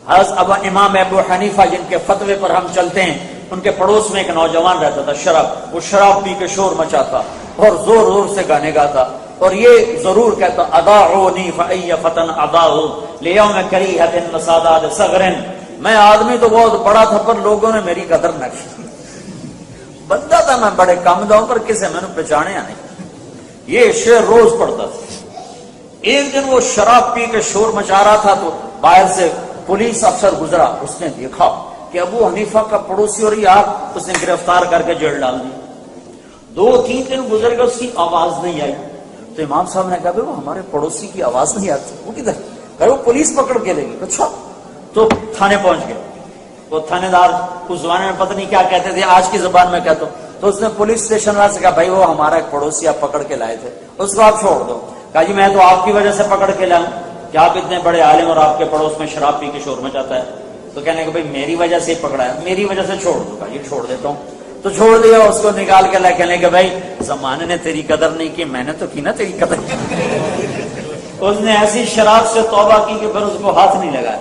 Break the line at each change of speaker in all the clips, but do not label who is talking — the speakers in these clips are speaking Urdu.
اب امام ابو حنیفہ جن کے فتوے پر ہم چلتے ہیں، ان کے پڑوس میں ایک نوجوان رہتا تھا شراب، وہ شراب پی کے شور مچاتا اور زور زور سے گانے گاتا، اور یہ ضرور کہتا اضاعونی فای فتن اضاعوا لیوم کریہۃ وسادات صغر، میں آدمی تو بہت بڑا تھا پر لوگوں نے میری قدر نہ کی، بندہ تھا میں بڑے کم داؤں پر کسے میں نے پہچانے نہیں۔ یہ شعر روز پڑھتا تھا۔ ایک دن وہ شراب پی کے شور مچا رہا تھا تو باہر سے پولیس افسر گزرا، اس نے دیکھا کہ ابو حنیفہ کا پڑوسی اور یہ آپ، اس نے گرفتار کر کے جیل ڈال دی۔ 2-3 دن گزر گئے، اس کی آواز نہیں آئی، تو امام صاحب نے کہا وہ ہمارے پڑوسی کی آواز نہیں آتی، وہ کدھر؟ کہ وہ پولیس پکڑ کے لے گی۔ اچھا، تو تھانے پہنچ گئے۔ وہ تھانے دار اس زمانے میں پتہ نہیں کیا کہتے تھے، آج کی زبان میں کہتا ہوں، تو اس نے پولیس اسٹیشن والے سے کہا بھائی وہ ہمارا ایک پڑوسی آپ پکڑ کے لائے تھے، اس کو آپ چھوڑ دو۔ کہا جی میں تو آپ کی وجہ سے پکڑ کے لاؤں کہ آپ اتنے بڑے عالم اور آپ کے پڑوس میں شراب پی کے شور مچاتا ہے؟ تو کہنے کہ بھائی میری وجہ سے ہی پکڑا ہے، میری وجہ سے چھوڑ دوں گا، یہ چھوڑ دیتا ہوں۔ تو چھوڑ دیا، اس کو نکال کے لائے، کہنے کہ بھائی زمانے نے تیری قدر نہیں کی، میں نے تو کی نا تیری قدر کی۔ اس نے ایسی شراب سے توبہ کی کہ پھر اس کو ہاتھ نہیں لگایا۔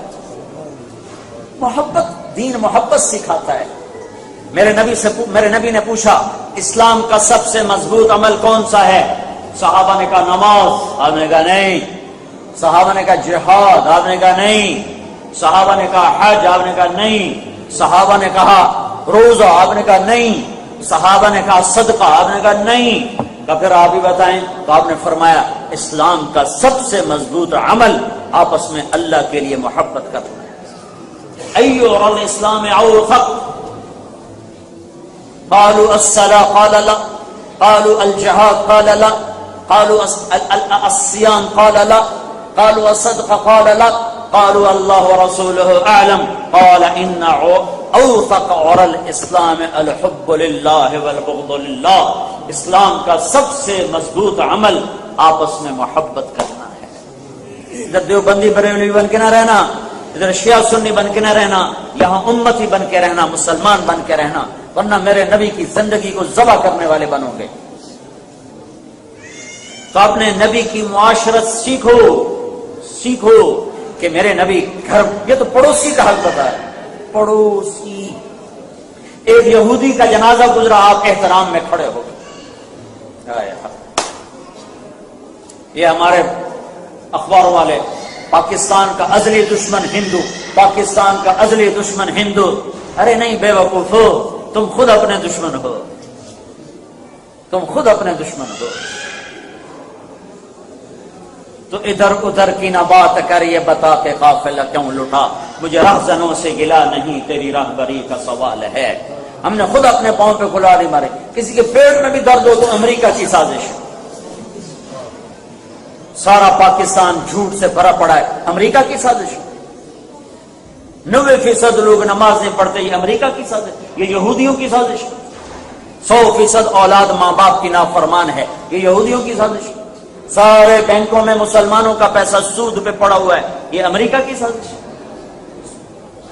محبت، دین محبت سکھاتا ہے۔ میرے نبی نے پوچھا اسلام کا سب سے مضبوط عمل کون سا ہے؟ صحابہ نے کہا نماز، آپ نے کہا نہیں۔ صحابہ نے کہا جہاد، آپ نے کہا نہیں۔ صحابہ نے کہا حج، آپ نے کہا نہیں۔ صحابہ نے کہا روزہ، آپ نے کہا نہیں۔ صحابہ نے کہا صدقہ، آپ نے کہا نہیں۔ کہ پھر آپ ہی بتائیں؟ تو آپ نے فرمایا اسلام کا سب سے مضبوط عمل آپس میں اللہ کے لیے محبت کرنا ہے۔ ایو الاسلام اوثق، قالوا الصلاة قال لا، قالوا الجهاد قال لا، قالوا الصيام قال لا، قالوا الصدقة قال لا، قالوا الله ورسوله أعلم، قال إن اوثق عرى الاسلام الحب لله والبغض لله۔ اسلام کا سب سے مضبوط عمل آپس میں محبت کرنا ہے۔ ادھر دیوبندی بریلوی بن کے نہ رہنا، ادھر شیعہ سنی بن کے نہ رہنا، یہاں امتی بن کے رہنا، مسلمان بن کے رہنا، ورنہ میرے نبی کی زندگی کو ذبح کرنے والے بنو گے۔ تو اپنے نبی کی معاشرت سیکھو کہ میرے نبی گھر، یہ تو پڑوسی کا حق بتا ہے، پڑوسی۔ ایک یہودی کا جنازہ گزرا، آپ احترام میں کھڑے ہو گئے۔ یہ ہمارے اخباروں والے پاکستان کا ازلی دشمن ہندو، پاکستان کا ازلی دشمن ہندو۔ ارے نہیں بے وقوفو، تم خود اپنے دشمن ہو، تم خود اپنے دشمن ہو۔ تو ادھر ادھر کی نہ بات کر، یہ بتا کہ قافلہ کیوں لٹا، مجھے رہزنوں سے گلا نہیں، تیری راہبری کا سوال ہے۔ ہم نے خود اپنے پاؤں پہ کلہاڑی ماری۔ کسی کے پیٹ میں بھی درد ہو تو امریکہ کی سازش ہے۔ سارا پاکستان جھوٹ سے بھرا پڑا ہے، امریکہ کی سازش ہے۔ 90% لوگ نماز نہیں پڑھتے، یہ امریکہ کی سازش، یہ یہودیوں کی سازش ہے۔ 100% اولاد ماں باپ کی نافرمان ہے، یہ یہودیوں کی سازش ہے۔ سارے بینکوں میں مسلمانوں کا پیسہ سود پہ پڑا ہوا ہے، یہ امریکہ کی سازش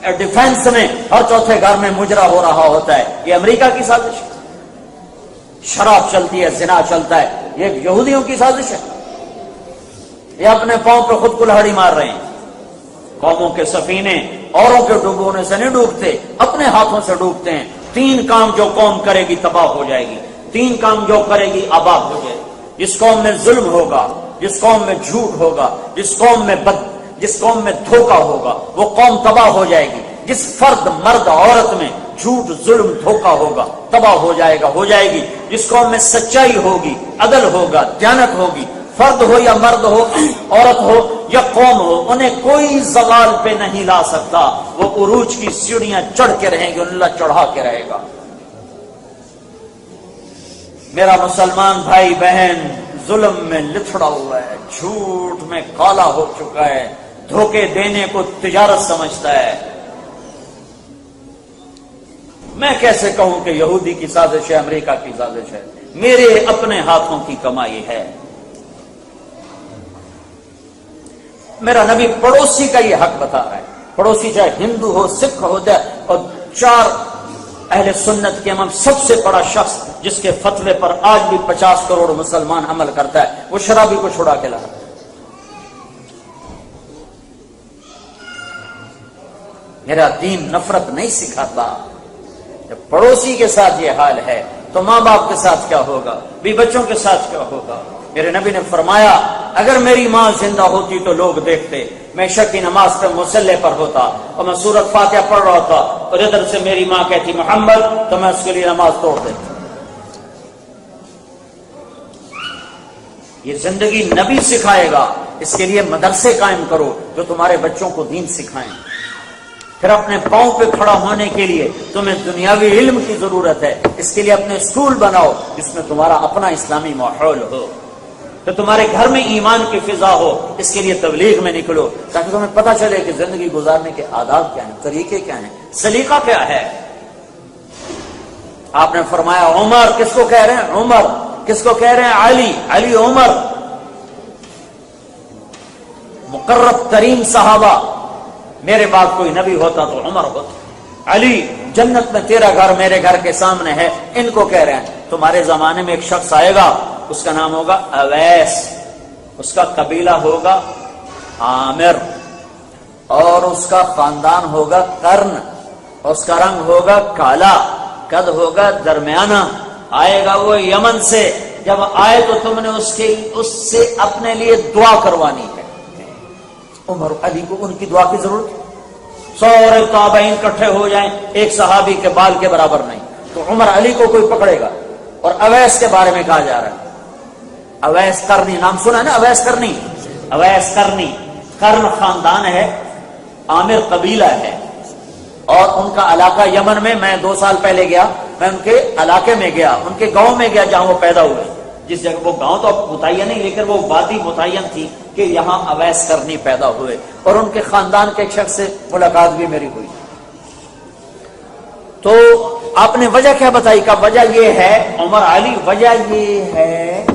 ہے۔ ڈیفنس میں ہر چوتھے گھر میں مجرا ہو رہا ہوتا ہے، یہ امریکہ کی سازش ہے۔ شراب چلتی ہے، زنا چلتا ہے، یہ یہودیوں کی سازش ہے۔ یہ اپنے پاؤں پہ خود کلہاڑی مار رہے ہیں۔ قوموں کے سفینے اوروں کے ڈوبونے سے نہیں ڈوبتے، اپنے ہاتھوں سے ڈوبتے ہیں۔ 3 کام جو قوم کرے گی تباہ ہو جائے گی، 3 کام جو کرے گی آباد ہو جائے گی۔ جس قوم میں ظلم ہوگا، جس قوم میں جھوٹ ہوگا، جس قوم میں دھوکہ ہوگا، وہ قوم تباہ ہو جائے گی۔ جس فرد، مرد، عورت میں جھوٹ، ظلم، دھوکہ ہوگا، تباہ ہو جائے گی۔ جس قوم میں سچائی ہوگی، عدل ہوگا، دیانت ہوگی، فرد ہو یا مرد ہو، عورت ہو یا قوم ہو، انہیں کوئی زوال پہ نہیں لا سکتا۔ وہ عروج کی سیڑھیاں چڑھ کے رہیں گے، اللہ چڑھا کے رہے گا۔ میرا مسلمان بھائی بہن ظلم میں لتھڑا ہوا ہے، جھوٹ میں کالا ہو چکا ہے، دھوکے دینے کو تجارت سمجھتا ہے۔ میں کیسے کہوں کہ یہودی کی سازش ہے، امریکہ کی سازش ہے؟ میرے اپنے ہاتھوں کی کمائی ہے۔ میرا نبی پڑوسی کا یہ حق بتا رہا ہے، پڑوسی چاہے ہندو ہو، سکھ ہو جائے، اور 4 اہل سنت کے امام سب سے بڑا شخص جس کے فتوے پر آج بھی 50 کروڑ مسلمان عمل کرتا ہے، وہ شرابی کو چھڑا کے لایا۔ میرا دین نفرت نہیں سکھاتا۔ جب پڑوسی کے ساتھ یہ حال ہے تو ماں باپ کے ساتھ کیا ہوگا، بھی بچوں کے ساتھ کیا ہوگا۔ میرے نبی نے فرمایا اگر میری ماں زندہ ہوتی تو لوگ دیکھتے میں عشاء کی نماز پہ مصلی پر ہوتا اور میں سورۃ فاتحہ پڑھ رہا تھا اور ادھر سے میری ماں کہتی محمد، تو میں اس کے لیے نماز توڑ دیتا۔ یہ زندگی نبی سکھائے گا، اس کے لیے مدرسے قائم کرو جو تمہارے بچوں کو دین سکھائیں۔ پھر اپنے پاؤں پہ کھڑا ہونے کے لیے تمہیں دنیاوی علم کی ضرورت ہے، اس کے لیے اپنے اسکول بناؤ جس میں تمہارا اپنا اسلامی ماحول ہو، تو تمہارے گھر میں ایمان کی فضا ہو۔ اس کے لیے تبلیغ میں نکلو تاکہ تمہیں پتہ چلے کہ زندگی گزارنے کے آداب کیا ہیں، طریقے کیا ہیں، سلیقہ کیا ہے۔ آپ نے فرمایا عمر، کس کو کہہ رہے ہیں عمر، کس کو کہہ رہے ہیں علی، علی عمر، مقرب ترین صحابہ۔ میرے بعد کوئی نبی ہوتا تو عمر ہوتا۔ علی جنت میں تیرا گھر میرے گھر کے سامنے ہے، ان کو کہہ رہے ہیں۔ تمہارے زمانے میں ایک شخص آئے گا، اس کا نام ہوگا اویس، اس کا قبیلہ ہوگا عامر، اور اس کا خاندان ہوگا قرن، اس کا رنگ ہوگا کالا، قد ہوگا درمیانہ، آئے گا وہ یمن سے۔ جب آئے تو تم نے اس سے اپنے لیے دعا کروانی ہے۔ عمر علی کو ان کی دعا کی ضرورت ہے؟ سورے تابعین اکٹھے ہو جائیں ایک صحابی کے بال کے برابر نہیں، تو عمر علی کو کوئی پکڑے گا۔ اور اویس کے بارے میں کہا جا رہا ہے، اویس قرنی، نام سنا ہے نا اویس قرنی؟ اویس قرنی، قرن خاندان ہے، عامر قبیلہ ہے، اور ان کا علاقہ یمن میں۔ میں 2 سال پہلے گیا، میں ان کے علاقے میں گیا، ان کے گاؤں میں گیا جہاں وہ پیدا ہوئے۔ جس جگہ وہ گاؤں تو اب متعین نہیں، لیکن وہ وادی متعین تھی کہ یہاں اویس قرنی پیدا ہوئے، اور ان کے خاندان کے ایک شخص سے ملاقات بھی میری ہوئی۔ تو آپ نے وجہ کیا بتائی؟ کہ وجہ یہ ہے عمر علی، وجہ یہ ہے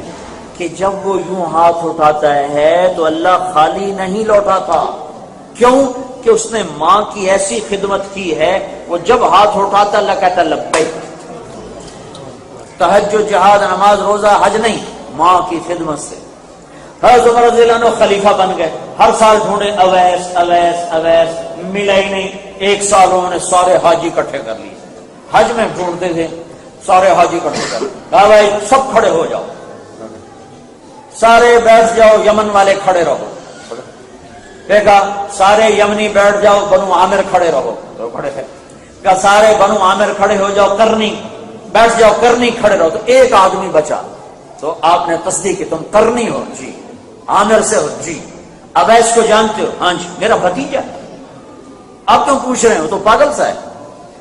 کہ جب وہ یوں ہاتھ اٹھاتا ہے تو اللہ خالی نہیں لوٹاتا۔ کیوں؟ کہ اس نے ماں کی ایسی خدمت کی ہے، وہ جب ہاتھ اٹھاتا اللہ کہتا لبیک۔ تہجد، جہاد، نماز، روزہ، حج نہیں، ماں کی خدمت سے۔ حضرت عمر رضی اللہ عنہ خلیفہ بن گئے، ہر سال ڈھونڈے اویس اویس اویس، ملا ہی نہیں۔ ایک سال انہوں نے سارے حاجی اکٹھے کر لیے، حج میں ڈھونڈتے تھے، سارے حاجی اکٹھے کر لیے، کہا بھائی سب کھڑے ہو جاؤ، سارے بیٹھ جاؤ، یمن والے کھڑے رہو۔ کہا سارے یمنی بیٹھ جاؤ، بنو عامر کھڑے رہو، تو کھڑے تھے۔ کہا سارے بنو عامر کھڑے ہو جاؤ، کرنی بیٹھ جاؤ، کرنی کھڑے رہو۔ تو ایک آدمی بچا، تو آپ نے تصدیق کی تم کرنی ہو؟ جی۔ عامر سے ہو؟ جی۔ اویس کو جانتے ہو؟ ہاں جی، میرا بھتیجا۔ آپ کیوں پوچھ رہے ہو؟ تو پاگل سا ہے۔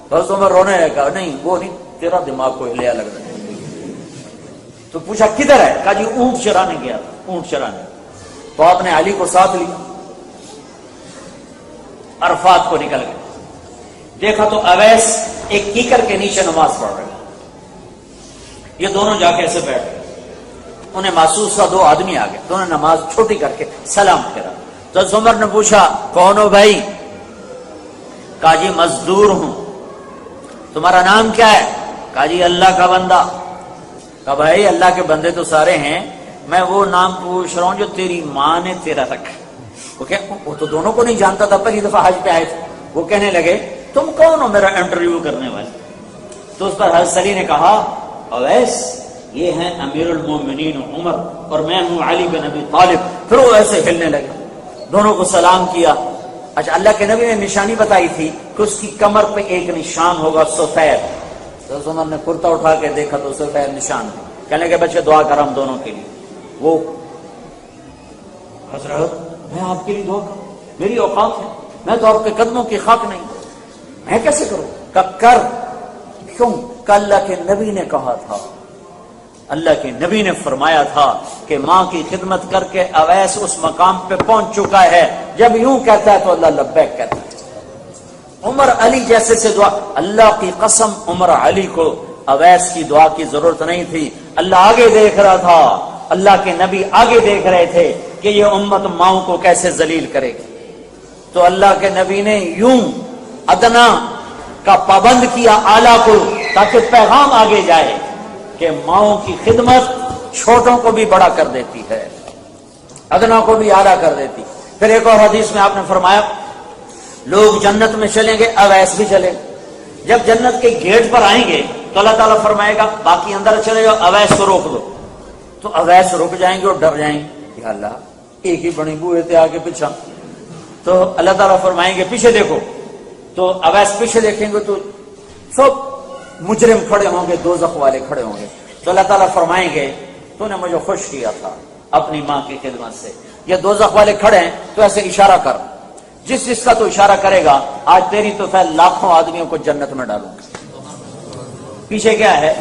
بس عمر رونے لگا، نہیں وہ نہیں، تیرا دماغ کو ہلیا لگ رہا ہے۔ تو پوچھا کدھر ہے؟ کہا جی اونٹ چرانے گیا تھا، اونٹ چرانے۔ تو آپ نے علی کو ساتھ لیا، عرفات کو نکل گئے، دیکھا تو اویس ایک کیکر کے نیچے نماز پڑھ رہے، یہ دونوں جا کے ایسے بیٹھ گئے۔ انہیں محسوس تھا 2 آدمی آ گئے، تو انہوں نے نماز چھوٹی کر کے سلام پھیرا۔ تو عمر نے پوچھا کون ہو بھائی؟ کہا جی مزدور ہوں۔ تمہارا نام کیا ہے؟ کہا جی اللہ کا بندہ۔ کہا بھائی اللہ کے بندے تو سارے ہیں، میں وہ نام پوچھ رہا ہوں جو تیری ماں نے تیرا رکھا۔ وہ تو دونوں کو نہیں جانتا تھا، پہلی دفعہ حج پہ آئے تھے۔ وہ کہنے لگے تم کون ہو میرا انٹرویو کرنے والے؟ تو اس پر حضرت علی نے کہا اویس یہ ہیں امیر المومنین عمر، اور میں ہوں علی بن ابی طالب۔ پھر وہ ایسے ہلنے لگے، دونوں کو سلام کیا۔ اچھا اللہ کے نبی نے نشانی بتائی تھی کہ اس کی کمر پہ ایک نشان ہوگا سفید۔ تو عمر نے کرتا اٹھا کے دیکھا تو سفید نشان ہے۔ کہنے لگے بچے دعا کر ہم دونوں کے لیے۔ وہ حضرت میں آپ کے لیے دعا کروں؟ میری اوقات ہے، میں تو آپ کے قدموں کی خاک نہیں، میں کیسے کروں؟ کہ کر۔ کیوں؟ کہ اللہ کے نبی نے کہا تھا، اللہ کے نبی نے فرمایا تھا کہ ماں کی خدمت کر کے اویس اس مقام پہ پہنچ چکا ہے، جب یوں کہتا ہے تو اللہ لبیک کہتا ہے۔ عمر علی جیسے سے دعا، اللہ کی قسم عمر علی کو اویس کی دعا کی ضرورت نہیں تھی۔ اللہ آگے دیکھ رہا تھا، اللہ کے نبی آگے دیکھ رہے تھے کہ یہ امت ماؤں کو کیسے ذلیل کرے گی۔ تو اللہ کے نبی نے یوں ادنا کا پابند کیا اعلیٰ کو، تاکہ پیغام آگے جائے کہ ماؤں کی خدمت چھوٹوں کو بھی بڑا کر دیتی ہے، ادنا کو بھی اعلیٰ کر دیتی۔ پھر ایک اور حدیث میں آپ نے فرمایا لوگ جنت میں چلیں گے، اویس بھی چلے گا۔ جب جنت کے گیٹ پر آئیں گے تو اللہ تعالیٰ فرمائے گا باقی اندر چلے جاؤ، اویس کو روک دو، تو اویس رک جائیں گے اور ڈر جائیں گے، یا اللہ ایک ہی بڑی بوئے تھے آگے پیچھا، تو اللہ تعالیٰ فرمائیں گے پیچھے دیکھو، تو اویس پیچھے دیکھیں گے تو سب مجرم کھڑے ہوں گے، دوزخ والے کھڑے ہوں گے، تو اللہ تعالیٰ فرمائیں گے تو نے مجھے خوش کیا تھا اپنی ماں کی خدمت سے، یہ دوزخ والے کھڑے ہیں تو ایسے اشارہ کر، جس جس کا تو اشارہ کرے گا آج تیری تو فیل لاکھوں آدمیوں کو جنت میں ڈالوں گا۔ پیچھے کیا ہے؟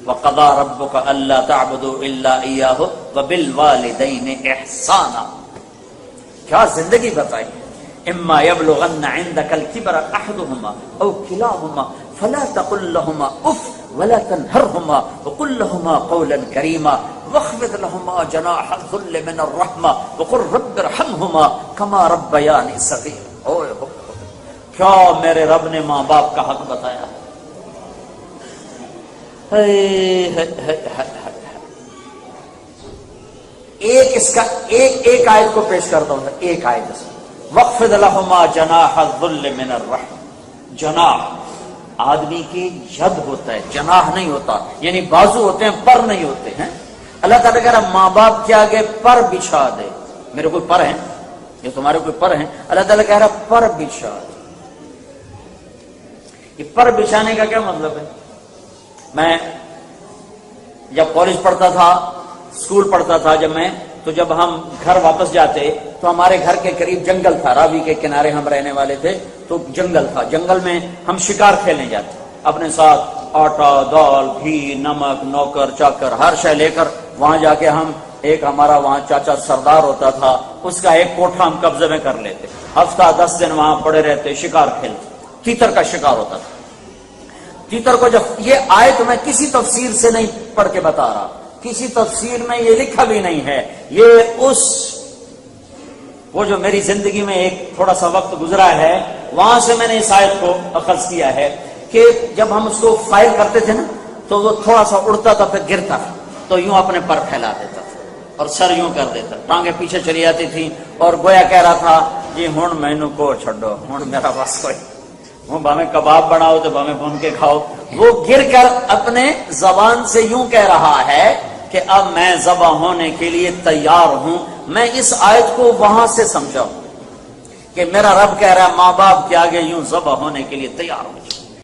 وَقَضَىٰ رَبُّكَ أَلَّا تَعْبُدُوا إِلَّا إِيَّاهُ وَبِالْوَالِدَيْنِ إِحْسَانًا، کیا زندگی بتائی۔ إِمَّا يَبْلُغَنَّ عِندَكَ الْكِبَرَ أَحَدُهُمَا أَوْ كِلَاهُمَا فَلَا تَقُل لَّهُمَا أُفٍّ وَلَا تَنْهَرْهُمَا وَقُل لَّهُمَا قَوْلًا كَرِيمًا وَاخْفِضْ لَهُمَا جَنَاحَ الذُّلِّ مِنَ الرَّحْمَةِ وَقُل رَّبِّ ارْحَمْهُمَا كَمَا رَبَّيَانِي صَغِيرًا۔ کیا میرے رب نے ماں باپ کا حق بتایا۔ ایک آیت کو پیش کرتا ہوں، ایک آیت سے وَاخْفِضْ لَهُمَا جَنَاحَ الذُّلِّ مِنَ الرَّحْمَةِ۔ جناح آدمی کی ید ہوتا ہے، جناح نہیں ہوتا، یعنی بازو ہوتے ہیں، پر نہیں ہوتے ہیں۔ اللہ تعالیٰ کہہ رہا ماں باپ کے آگے پر بچھا دے، میرے کوئی پر ہیں، یہ تمہارے کوئی پر ہیں، اللہ تعالیٰ کہہ رہا پر بچھا دے۔ یہ پر بچھانے کا کیا مطلب ہے؟ میں جب کالج پڑھتا تھا، اسکول پڑھتا تھا جب میں، تو جب ہم گھر واپس جاتے تو ہمارے گھر کے قریب جنگل تھا، راوی کے کنارے ہم رہنے والے تھے، تو جنگل تھا، جنگل میں ہم شکار کھیلنے جاتے، اپنے ساتھ آٹا، دال، گھی، نمک، نوکر چاکر ہر شے لے کر وہاں جا کے ہم، ایک ہمارا وہاں چاچا سردار ہوتا تھا، اس کا ایک کوٹھا ہم قبضے میں کر لیتے، ہفتہ 10 دن وہاں پڑے رہتے، شکار کھیلتے، تیتر کا شکار ہوتا تھا۔ تیتر کو جب یہ آیت میں کسی تفسیر سے نہیں پڑھ کے بتا رہا، کسی تفسیر میں یہ لکھا بھی نہیں ہے، یہ وہ جو میری زندگی میں ایک تھوڑا سا وقت گزرا ہے وہاں سے میں نے اس آیت کو اخذ کیا ہے کہ جب ہم اس کو فائر کرتے تھے نا تو وہ تھوڑا سا اڑتا تھا پھر گرتا تھا، تو یوں اپنے پر پھیلا دیتا تھا اور سر یوں کر دیتا، ٹانگیں پیچھے چلی جاتی تھی اور گویا کہہ رہا تھا جی ہن مینو کو چھڈو، ہن میرا بس کوئی، وہ بھاویں کباب بناؤ تو بھاویں بھون کے کھاؤ۔ وہ گر کر اپنے زبان سے یوں کہہ رہا ہے کہ اب میں ذبح ہونے کے لیے تیار ہوں۔ میں اس آیت کو وہاں سے سمجھا کہ میرا رب کہہ رہا ہے ماں باپ کے آگے یوں ذبح ہونے کے لیے تیار ہو جاؤ۔